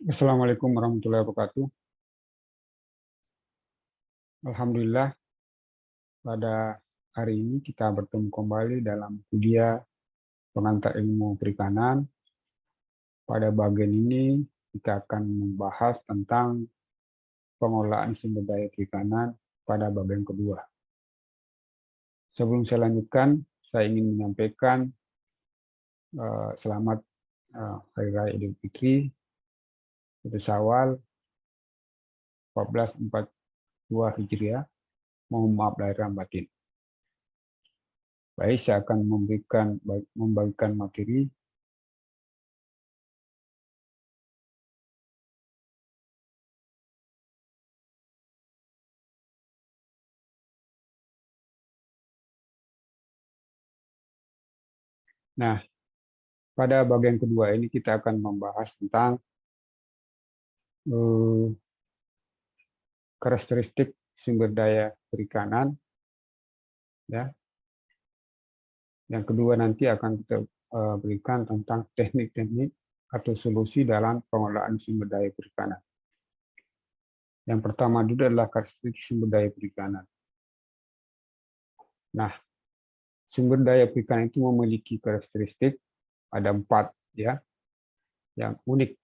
Assalamualaikum warahmatullahi wabarakatuh. Alhamdulillah, pada hari ini kita bertemu kembali dalam kuliah pengantar ilmu perikanan. Pada bagian ini kita akan membahas tentang pengolahan sumber daya perikanan pada bagian kedua. Sebelum saya lanjutkan, saya ingin menyampaikan selamat Hari Raya Idul Fitri 1 Syawal 1442 Hijriah. Mohon maaf lahir dan batin. Baik, saya akan membagikan materi. Nah, pada bagian kedua ini kita akan membahas tentang karakteristik sumber daya perikanan. Ya. Yang kedua nanti akan kita berikan tentang teknik-teknik atau solusi dalam pengolahan sumber daya perikanan. Yang pertama dulu adalah karakteristik sumber daya perikanan. Nah, sumber daya perikanan itu memiliki karakteristik ada 4 ya, yang unik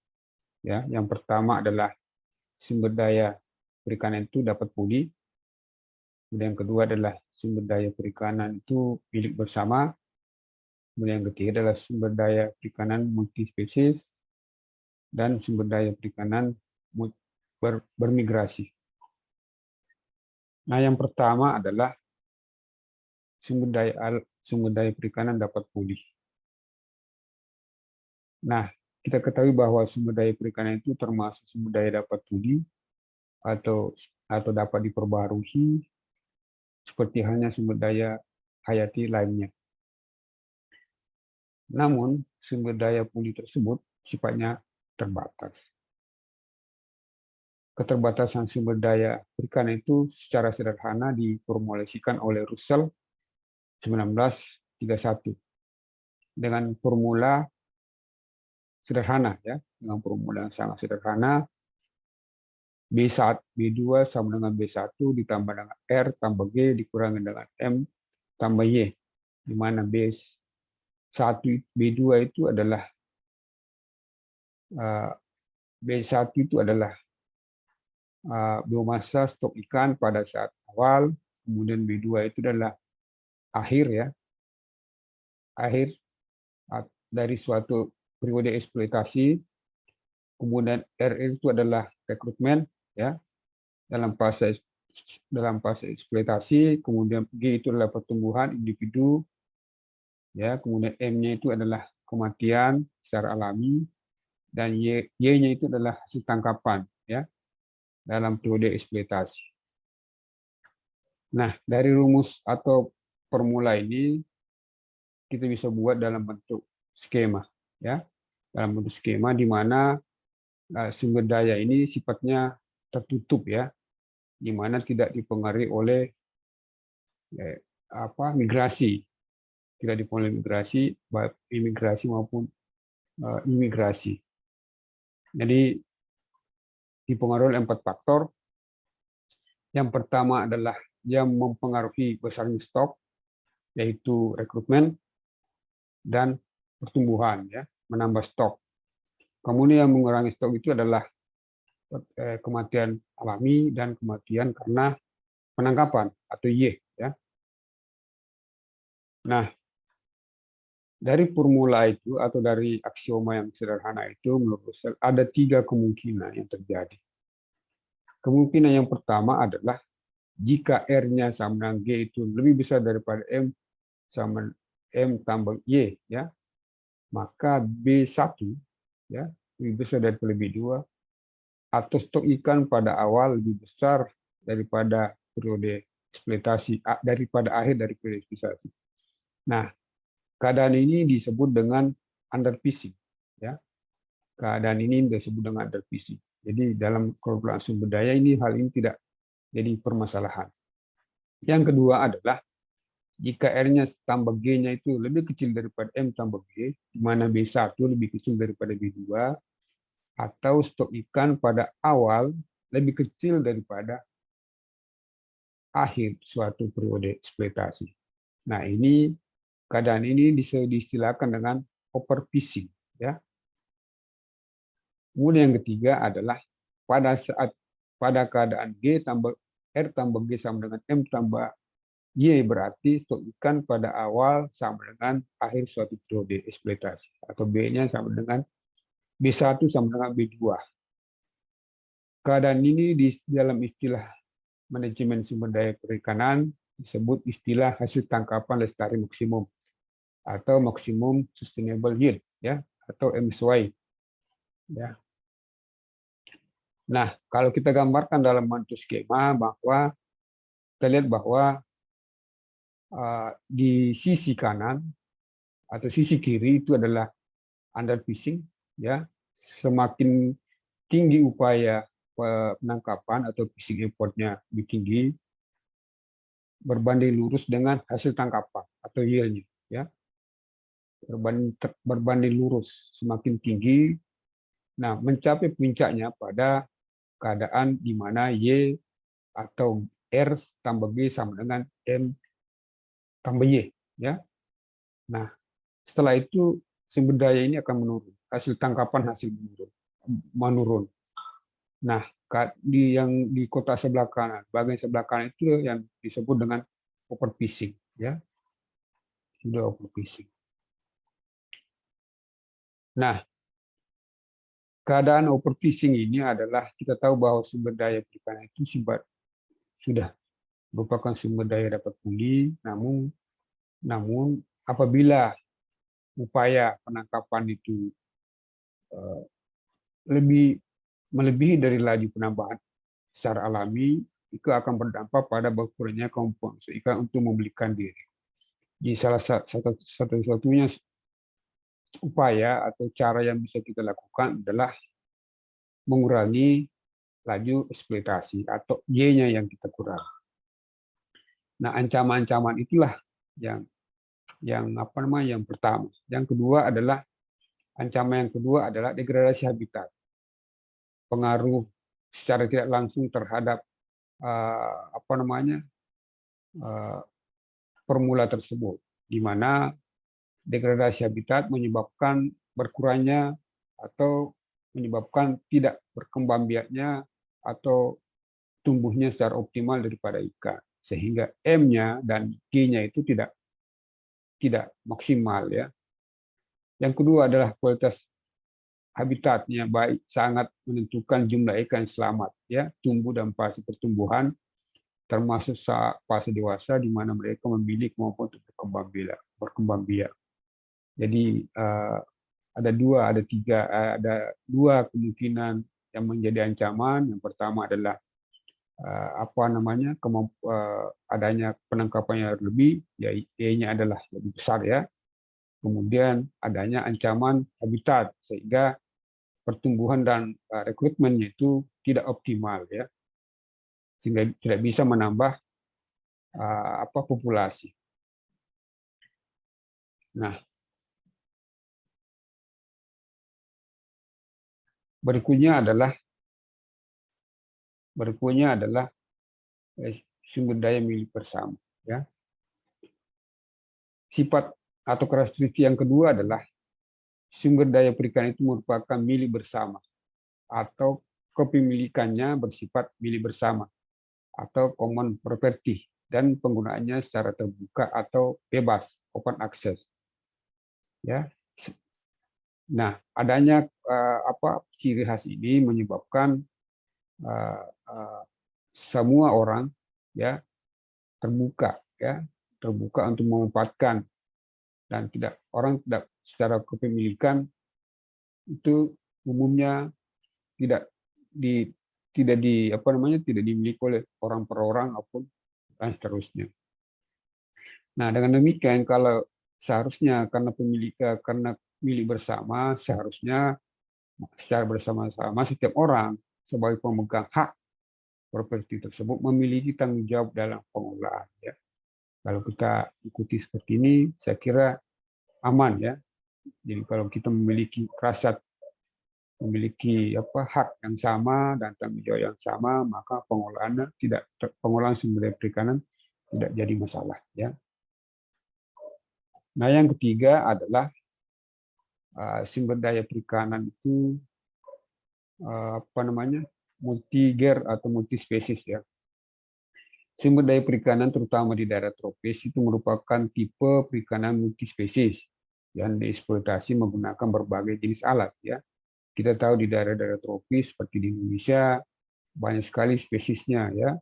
ya. Yang pertama adalah sumber daya perikanan itu dapat pulih. Kemudian yang kedua adalah sumber daya perikanan itu milik bersama. Kemudian yang ketiga adalah sumber daya perikanan multispesies dan sumber daya perikanan bermigrasi. Nah, yang pertama adalah sumber daya perikanan dapat pulih. Nah, kita ketahui bahwa sumber daya perikanan itu termasuk sumber daya dapat pulih atau dapat diperbarui seperti halnya sumber daya hayati lainnya. Namun, sumber daya pulih tersebut sifatnya terbatas. Keterbatasan sumber daya perikanan itu secara sederhana diformulasikan oleh Russell 1931 dengan formula sederhana ya, dengan formula yang sangat sederhana. B1, B2 sama dengan B1 ditambah dengan R tambah G dikurangi dengan M tambah Y, di mana B1 B2 itu adalah B1 itu adalah biomasa stok ikan pada saat awal, kemudian B2 itu adalah akhir ya, akhir dari suatu periode eksploitasi, kemudian R itu adalah rekrutmen ya dalam fase eksploitasi, kemudian G itu adalah pertumbuhan individu ya, kemudian M-nya itu adalah kematian secara alami, dan Y-nya itu adalah hasil tangkapan ya dalam periode eksploitasi. Nah, dari rumus atau formula ini kita bisa buat dalam bentuk skema ya, dalam bentuk skema di mana sumber daya ini sifatnya tertutup ya, di mana tidak dipengaruhi oleh migrasi, tidak dipengaruhi migrasi, baik imigrasi maupun imigrasi. Jadi dipengaruhi oleh 4 faktor. Yang pertama adalah yang mempengaruhi besarnya stok, yaitu rekrutmen dan pertumbuhan ya, menambah stok. Kemudian yang mengurangi stok itu adalah kematian alami dan kematian karena penangkapan atau Y ya. Nah, dari formula itu atau dari aksioma yang sederhana itu menurut Russell ada 3 kemungkinan yang terjadi. Kemungkinan yang pertama adalah jika R-nya sama dengan G itu lebih besar daripada M sama M tambah Y ya, maka B1 ya lebih besar daripada B2 atau stok ikan pada awal lebih besar daripada periode eksploitasi, daripada akhir dari periode eksploitasi. Nah, keadaan ini disebut dengan underfishing ya. Keadaan ini disebut dengan underfishing. Jadi dalam kalkulasi sumber daya ini hal ini tidak jadi permasalahan. Yang kedua adalah jika R-nya tambah G-nya itu lebih kecil daripada M tambah G, di mana B1 lebih kecil daripada B2, atau stok ikan pada awal lebih kecil daripada akhir suatu periode eksploitasi. Nah, keadaan ini bisa diistilahkan dengan overfishing, ya. Kemudian yang ketiga adalah pada keadaan G tambah R tambah G sama dengan M tambah Y, berarti stok ikan pada awal sama dengan akhir suatu periode eksploitasi, atau B-nya sama dengan B1 sama dengan B2. Keadaan ini di dalam istilah manajemen sumber daya perikanan disebut istilah hasil tangkapan lestari maksimum atau maksimum sustainable yield, ya, atau MSY, ya. Nah, kalau kita gambarkan dalam bentuk skema, bahwa kita lihat bahwa di sisi kanan atau sisi kiri itu adalah underfishing, ya. Semakin tinggi upaya penangkapan atau fishing effortnya lebih tinggi berbanding lurus dengan hasil tangkapan atau yield-nya, ya. Berbanding lurus semakin tinggi. Nah, mencapai puncaknya pada keadaan di mana Y atau R tambah G sama dengan M tambah Y, ya. Nah, setelah itu sumber daya ini akan menurun, hasil tangkapan menurun. Nah, di kota sebelah kanan, bagian sebelah kanan itu yang disebut dengan overfishing, ya. Sudah overfishing. Nah, keadaan overfishing ini adalah kita tahu bahwa sumber daya perikanan itu sudah merupakan sumber daya dapat pulih, namun apabila upaya penangkapan itu melebihi dari laju penambahan secara alami, itu akan berdampak pada berkurangnya kemampuan ikan untuk memulihkan diri. Jadi salah satu-satunya upaya atau cara yang bisa kita lakukan adalah mengurangi laju eksploitasi atau Y-nya yang kita kurangi. Nah, ancaman-ancaman itulah yang pertama. Ancaman yang kedua adalah degradasi habitat. Pengaruh secara tidak langsung terhadap formula tersebut, di mana degradasi habitat menyebabkan berkurangnya atau menyebabkan tidak berkembang biaknya atau tumbuhnya secara optimal daripada ikan, sehingga M-nya dan G-nya itu tidak maksimal, ya. Yang kedua adalah kualitas habitatnya baik, sangat menentukan jumlah ikan yang selamat, ya, tumbuh dan fase pertumbuhan, termasuk saat fase dewasa di mana mereka memiliki kemampuan untuk berkembang biak. Jadi ada dua kemungkinan yang menjadi ancaman. Yang pertama adalah adanya penangkapan yang lebih, ya, Y-nya adalah lebih besar, ya. Kemudian adanya ancaman habitat sehingga pertumbuhan dan rekrutmennya itu tidak optimal, ya, sehingga tidak bisa menambah populasi. Nah, berikutnya adalah sumber daya milik bersama, ya. Sifat atau karakteristik yang kedua adalah sumber daya perikanan itu merupakan milik bersama atau kepemilikannya bersifat milik bersama atau common property, dan penggunaannya secara terbuka atau bebas, open access, ya. Nah, adanya ciri khas ini menyebabkan semua orang, ya, terbuka untuk memanfaatkan, dan orang tidak secara kepemilikan itu umumnya tidak dimiliki oleh orang per orang ataupun dan seterusnya. Nah, dengan demikian kalau seharusnya karena milik bersama, seharusnya secara bersama-sama setiap orang sebagai pemegang hak properti tersebut memiliki tanggung jawab dalam pengelolaan, ya. Kalau kita ikuti seperti ini, saya kira aman, ya. Jadi kalau kita memiliki rasa memiliki hak yang sama dan tanggung jawab yang sama, maka pengolahan sumber daya perikanan tidak jadi masalah, ya. Nah, yang ketiga adalah sumber daya perikanan itu multiger atau multispesies, ya. Sumber daya perikanan terutama di daerah tropis itu merupakan tipe perikanan multispesies yang dieksploitasi menggunakan berbagai jenis alat, ya. Kita tahu di daerah-daerah tropis seperti di Indonesia banyak sekali spesiesnya, ya.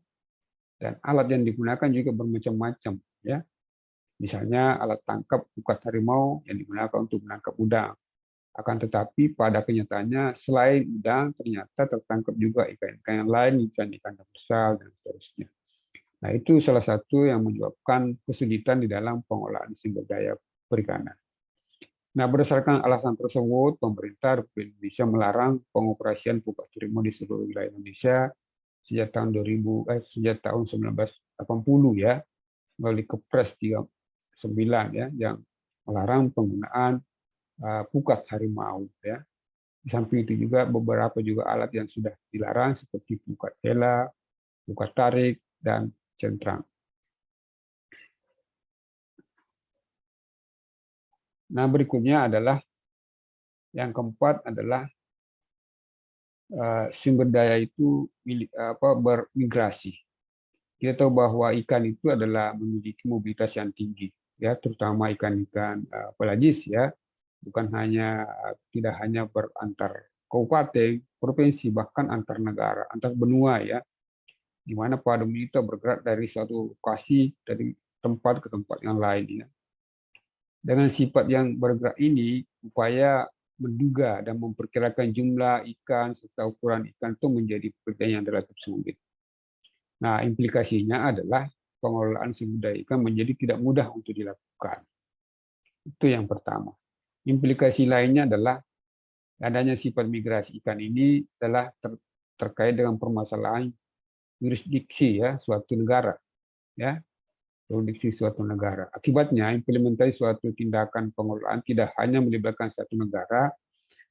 Dan alat yang digunakan juga bermacam-macam, ya. Misalnya alat tangkap pukat harimau yang digunakan untuk menangkap udang. Akan tetapi pada kenyataannya selain udang ternyata tertangkap juga ikan-ikan yang lain, ikan-ikan demersal dan seterusnya. Nah, itu salah satu yang menyebabkan kesulitan di dalam pengolahan sumber daya perikanan. Nah, berdasarkan alasan tersebut, pemerintah Republik Indonesia melarang pengoperasian pukat harimau di seluruh wilayah Indonesia sejak tahun 1980, ya, melalui Kepres 39, ya, yang melarang penggunaan pukat harimau, ya. Di samping itu juga beberapa juga alat yang sudah dilarang seperti pukat hela, pukat tarik, dan centrang. Nah, berikutnya adalah yang keempat adalah sumber daya itu bermigrasi. Kita tahu bahwa ikan itu adalah memiliki mobilitas yang tinggi, ya, terutama ikan-ikan pelagis, ya, bukan hanya tidak hanya berantar kabupaten, provinsi, bahkan antar negara, antar benua, ya, di mana pada umumnya bergerak dari suatu lokasi dari tempat ke tempat yang lain, ya. Dengan sifat yang bergerak ini, upaya menduga dan memperkirakan jumlah ikan serta ukuran ikan itu menjadi pekerjaan yang relatif sulit. Nah, implikasinya adalah pengelolaan sumber daya ikan menjadi tidak mudah untuk dilakukan. Itu yang pertama. Implikasi lainnya adalah adanya sifat migrasi ikan ini adalah terkait dengan permasalahan yurisdiksi, ya, suatu negara, ya. Jurisdiksi suatu negara. Akibatnya, implementasi suatu tindakan pengelolaan tidak hanya melibatkan satu negara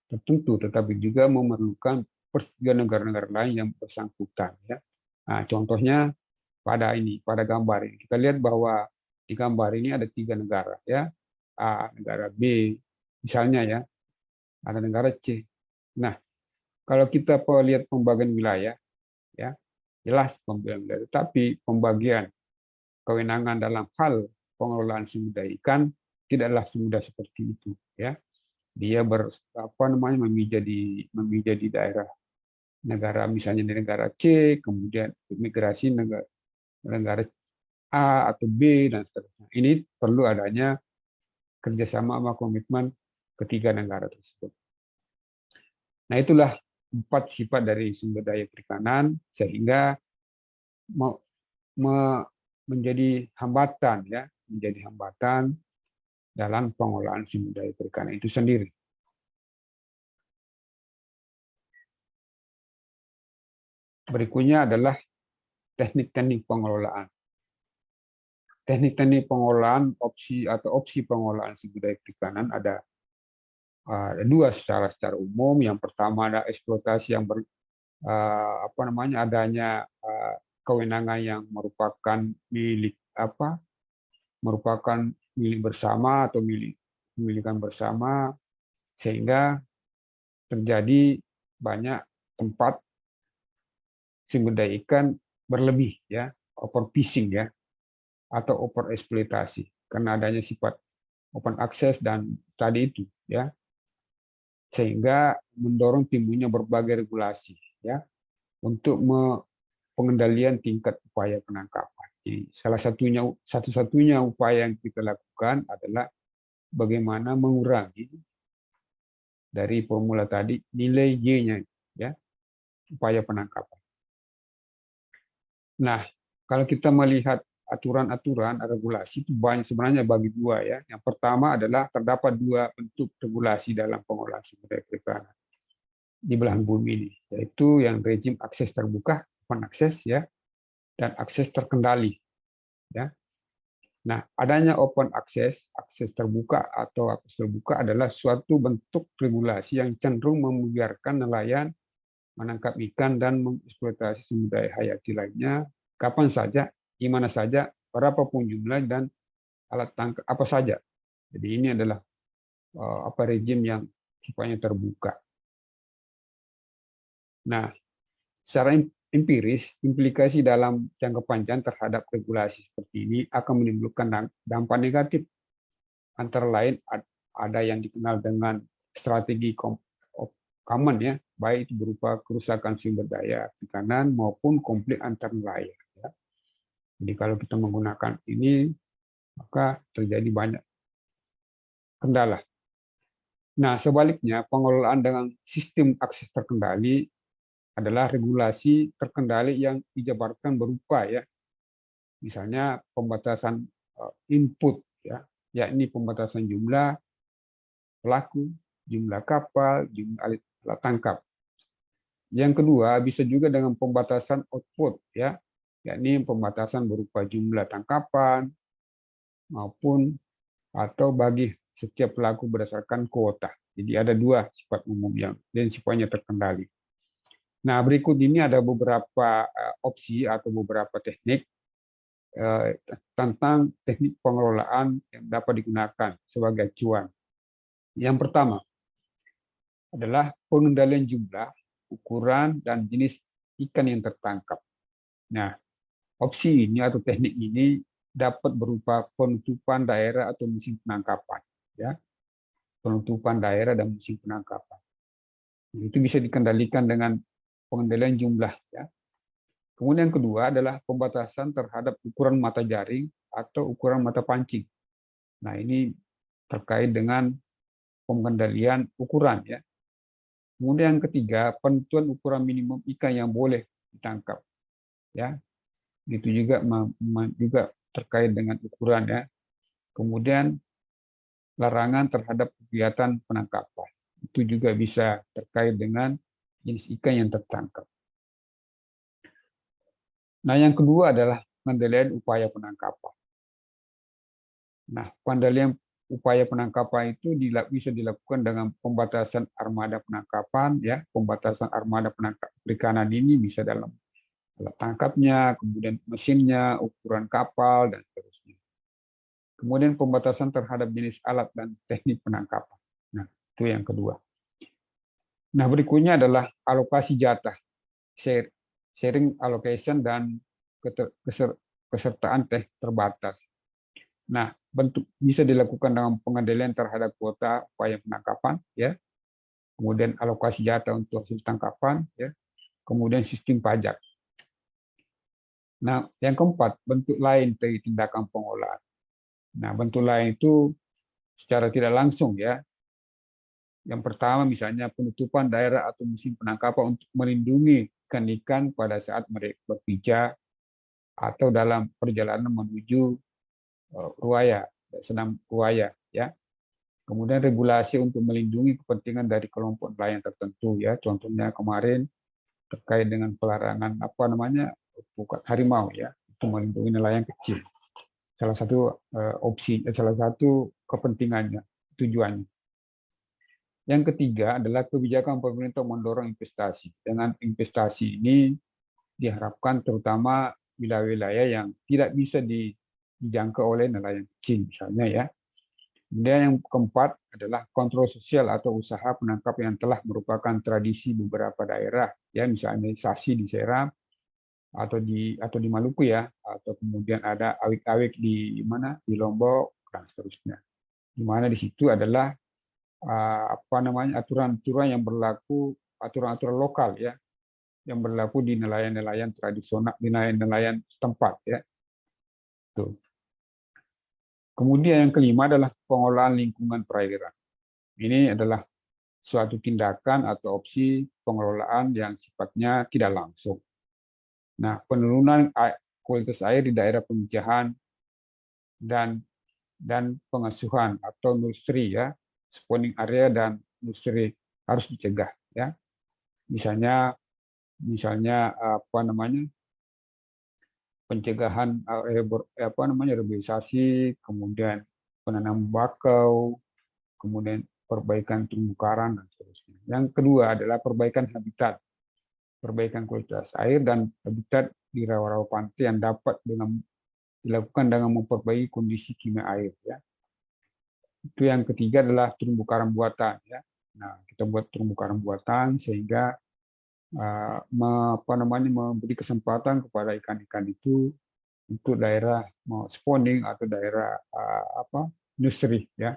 tertentu, tetapi juga memerlukan persetujuan negara-negara lain yang bersangkutan, ya. Nah, contohnya pada gambar ini kita lihat bahwa di gambar ini ada 3 negara, ya. A, negara B, misalnya, ya, ada negara C. Nah, kalau kita lihat pembagian wilayah, ya, jelas pembagian wilayah, tetapi pembagian kewenangan dalam hal pengelolaan sumber daya ikan tidaklah semudah seperti itu, ya. Dia memijah di daerah negara, misalnya di negara C, kemudian migrasi negara A atau B dan seterusnya. Ini perlu adanya kerjasama sama komitmen ketiga negara tersebut. Nah, itulah 4 sifat dari sumber daya perikanan sehingga menjadi hambatan, ya, menjadi hambatan dalam pengolahan sumber daya perikanan itu sendiri. Berikutnya adalah teknik-teknik pengelolaan. Teknik-teknik pengelolaan opsi pengelolaan sumber daya perikanan ada 2 secara umum. Yang pertama ada eksploitasi yang adanya kewenangan yang merupakan milik bersama atau milikan bersama, sehingga terjadi banyak tempat sumber daya ikan berlebih, ya, overfishing, ya, atau overeksploitasi karena adanya sifat open access dan tadi itu, ya, sehingga mendorong timbulnya berbagai regulasi, ya, untuk pengendalian tingkat upaya penangkapan. Jadi satu-satunya upaya yang kita lakukan adalah bagaimana mengurangi dari formula tadi nilai Y-nya, ya, upaya penangkapan. Nah, kalau kita melihat aturan-aturan regulasi itu sebenarnya bagi 2, ya. Yang pertama adalah terdapat 2 bentuk regulasi dalam pengolahan sumber daya perikanan di belahan bumi ini, yaitu yang rejim akses terbuka, open access, ya, dan akses terkendali, ya. Nah, adanya open access, akses terbuka atau akses terbuka adalah suatu bentuk regulasi yang cenderung membiarkan nelayan menangkap ikan dan mengeksploitasi sumber daya hayati lainnya kapan saja, di mana saja, berapapun jumlah dan alat tangkap apa saja. Jadi ini adalah apa rejim yang sifatnya terbuka. Nah, secara empiris, implikasi dalam jangka panjang terhadap regulasi seperti ini akan menimbulkan dampak negatif. Antara lain ada yang dikenal dengan strategi common ya, baik itu berupa kerusakan sumber daya perikanan maupun konflik antar nelayan. Ya. Jadi kalau kita menggunakan ini, maka terjadi banyak kendala. Nah, sebaliknya pengelolaan dengan sistem akses terkendali adalah regulasi terkendali yang dijabarkan berupa ya, misalnya pembatasan input ya, yakni pembatasan jumlah pelaku, jumlah kapal, jumlah alat tangkap. Yang kedua, bisa juga dengan pembatasan output ya, yakni pembatasan berupa jumlah tangkapan maupun atau bagi setiap pelaku berdasarkan kuota. Jadi ada dua sifat umum yang dan sifatnya terkendali. Nah, berikut ini ada beberapa opsi atau beberapa teknik tentang teknik pengelolaan yang dapat digunakan sebagai acuan. Yang pertama adalah pengendalian jumlah, ukuran, dan jenis ikan yang tertangkap. Nah, opsi ini atau teknik ini dapat berupa penutupan daerah atau musim penangkapan. Ya, penutupan daerah dan musim penangkapan. Itu bisa dikendalikan dengan pengendalian jumlah. Ya. Kemudian yang kedua adalah pembatasan terhadap ukuran mata jaring atau ukuran mata pancing. Nah, ini terkait dengan pengendalian ukuran ya. Kemudian yang ketiga, penentuan ukuran minimum ikan yang boleh ditangkap. Ya. Itu juga juga terkait dengan ukuran ya. Kemudian larangan terhadap kegiatan penangkapan. Itu juga bisa terkait dengan jenis ikan yang tertangkap. Nah, yang kedua adalah pengendalian upaya penangkapan. Nah, pengendalian upaya penangkapan itu bisa dilakukan dengan pembatasan armada penangkapan, ya, pembatasan armada penangkap perikanan ini bisa dalam alat tangkapnya, kemudian mesinnya, ukuran kapal, dan seterusnya. Kemudian pembatasan terhadap jenis alat dan teknik penangkapan. Nah, itu yang kedua. Nah, berikutnya adalah alokasi jatah, sharing allocation, dan kesertaan terbatas. Nah, bentuk bisa dilakukan dengan pengendalian terhadap kuota upaya penangkapan, ya, kemudian alokasi jatah untuk hasil tangkapan, ya, kemudian sistem pajak. Nah, yang keempat, bentuk lain dari tindakan pengolahan. Nah, bentuk lain itu secara tidak langsung, ya. Yang pertama, misalnya penutupan daerah atau musim penangkapan untuk melindungi ikan-ikan pada saat mereka berpijak atau dalam perjalanan menuju ruaya, senam ruaya, ya. Kemudian regulasi untuk melindungi kepentingan dari kelompok nelayan tertentu, ya. Contohnya kemarin terkait dengan pelarangan apa namanya pukat harimau, ya, itu melindungi nelayan kecil. Salah satu opsi, salah satu kepentingannya, tujuannya. Yang ketiga adalah kebijakan pemerintah mendorong investasi. Dengan investasi ini diharapkan terutama wilayah-wilayah yang tidak bisa dijangkau oleh nelayan kecil, misalnya ya. Kemudian yang keempat adalah kontrol sosial atau usaha penangkap yang telah merupakan tradisi beberapa daerah, ya, misalnya sasi di Seram atau di Maluku ya, atau kemudian ada awik-awik di mana di Lombok dan seterusnya. Di mana di situ adalah apa namanya aturan-aturan yang berlaku, aturan-aturan lokal ya, yang berlaku di nelayan-nelayan tradisional, di nelayan-nelayan setempat ya. Tuh. Kemudian yang kelima adalah pengolahan lingkungan perairan. Ini adalah suatu tindakan atau opsi pengelolaan yang sifatnya tidak langsung. Nah, penurunan kualitas air di daerah pemijahan dan pengasuhan atau nursery ya, spawning area dan nursery harus dicegah ya. Misalnya apa namanya pencegahan reboisasi, kemudian penanam bakau, kemudian perbaikan terumbu karang dan seterusnya. Yang kedua adalah perbaikan habitat, perbaikan kualitas air dan habitat di rawa-rawa pantai yang dapat dilakukan dengan memperbaiki kondisi kimia air. Ya. Itu yang ketiga adalah terumbu karang buatan. Ya. Nah, kita buat terumbu karang buatan sehingga memberi kesempatan kepada ikan-ikan itu untuk daerah mau spawning atau daerah industri. Ya.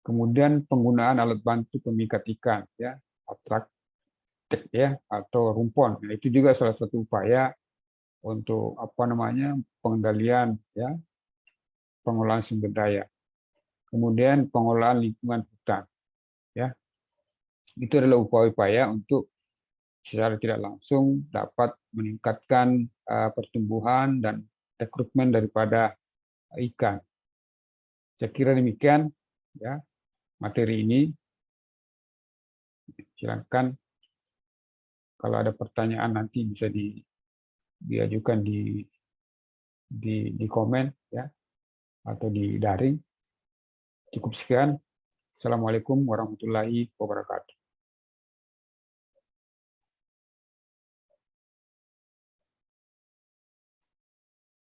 Kemudian penggunaan alat bantu pemikat ikan, ya, atraktif, ya, atau rumpon. Nah, itu juga salah satu upaya untuk pengendalian, ya, pengolahan sumber daya. Kemudian pengolahan lingkungan hutan, ya, itu adalah upaya-upaya untuk secara tidak langsung dapat meningkatkan pertumbuhan dan rekrutmen daripada ikan. Saya kira demikian, ya, materi ini. Silakan kalau ada pertanyaan nanti bisa diajukan di komen, ya, atau di daring. Cukup sekian. Assalamualaikum warahmatullahi wabarakatuh.